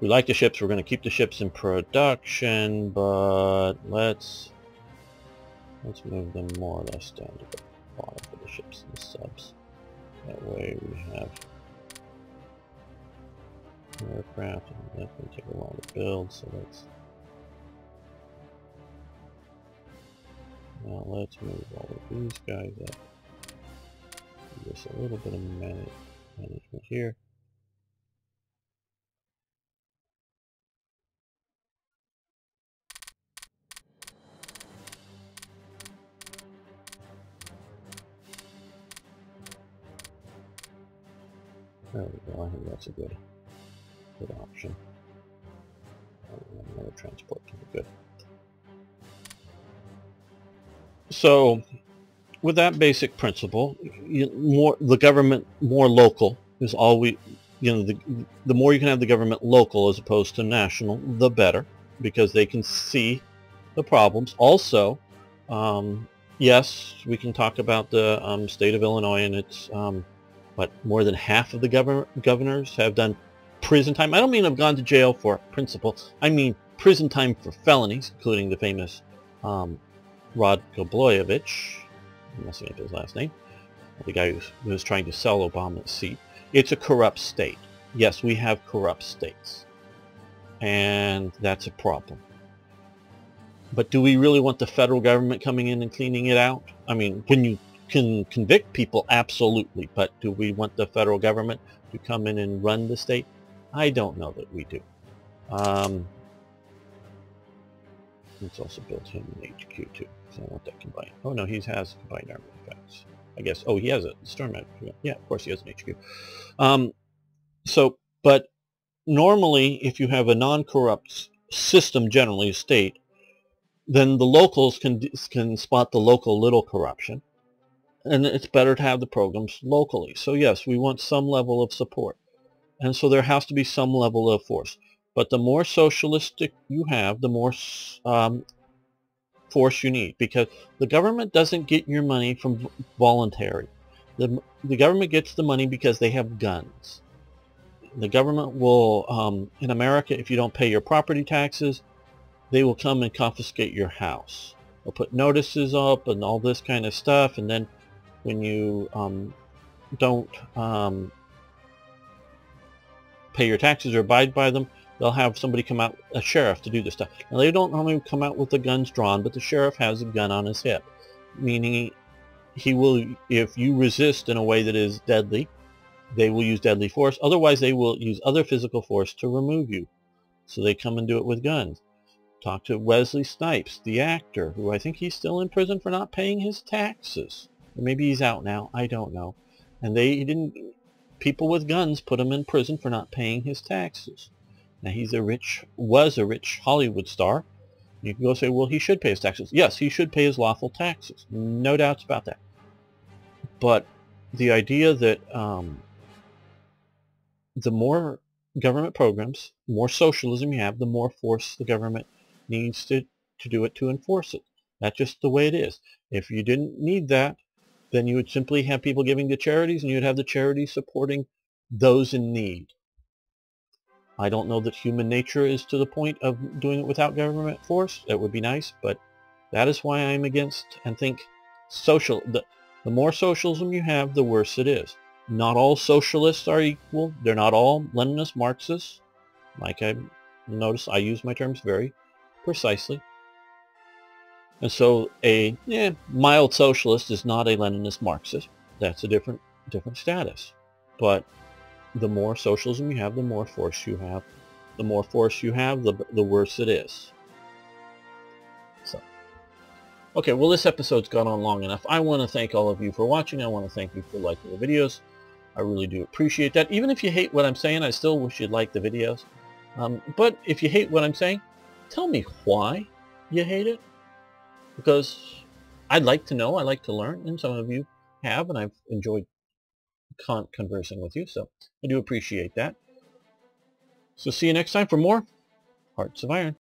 [SPEAKER 1] We like the ships. We're going to keep the ships in production, but let's move them more or less down to the bottom for the ships and the subs. That way we have aircraft, and that's going to take a while to build. So let's move all of these guys up. Do just a little bit of management here. There we go. I think that's a good option. Another transport can be good. So, with that basic principle, the government more local is all we. The more you can have the government local as opposed to national, the better, because they can see the problems. Also, yes, we can talk about the state of Illinois, and it's but more than half of the governors have done prison time. I don't mean have gone to jail for principle. I mean prison time for felonies, including the famous Rod Gobloyevich, I'm messing up his last name, the guy who was trying to sell Obama's seat. It's a corrupt state. Yes, we have corrupt states, and that's a problem. But do we really want the federal government coming in and cleaning it out? I mean, when you can convict people, absolutely, but do we want the federal government to come in and run the state? I don't know that we do. Let's also build him an HQ too, so I want that combined. Oh no, he has combined army defense. I guess. Oh, he has a storm map. Yeah, of course he has an HQ. But normally, if you have a non-corrupt system, generally a state, then the locals can spot the local little corruption, and it's better to have the programs locally. So yes, we want some level of support, and so there has to be some level of force. But the more socialistic you have, the more force you need, because the government doesn't get your money from voluntary. The government gets the money because they have guns. The government will, in America, if you don't pay your property taxes, they will come and confiscate your house. They'll put notices up and all this kind of stuff, and then when you don't pay your taxes or abide by them, they'll have somebody come out, a sheriff, to do this stuff. Now, they don't normally come out with the guns drawn, but the sheriff has a gun on his hip, meaning he will, if you resist in a way that is deadly, they will use deadly force. Otherwise, they will use other physical force to remove you. So they come and do it with guns. Talk to Wesley Snipes, the actor, who I think he's still in prison for not paying his taxes. Or maybe he's out now. I don't know. And they didn't. People with guns put him in prison for not paying his taxes. Now was a rich Hollywood star. You can go say, well, he should pay his taxes. Yes, he should pay his lawful taxes. No doubts about that. But the idea that the more government programs, the more socialism you have, the more force the government needs to do it to enforce it. That's just the way it is. If you didn't need that, then you would simply have people giving to charities, and you'd have the charities supporting those in need. I don't know that human nature is to the point of doing it without government force. That would be nice, but that is why I'm against and think the more socialism you have, the worse it is. Not all socialists are equal. They're not all Leninist Marxists. Like I notice, I use my terms very precisely. And so a mild socialist is not a Leninist Marxist. That's a different status. But the more socialism you have, the more force you have. The more force you have, the worse it is. So, okay, well, this episode's gone on long enough. I want to thank all of you for watching. I want to thank you for liking the videos. I really do appreciate that. Even if you hate what I'm saying, I still wish you'd like the videos. But if you hate what I'm saying, tell me why you hate it. Because I'd like to know, I like to learn, and some of you have, and I've enjoyed conversing with you, so I do appreciate that. So see you next time for more Hearts of Iron.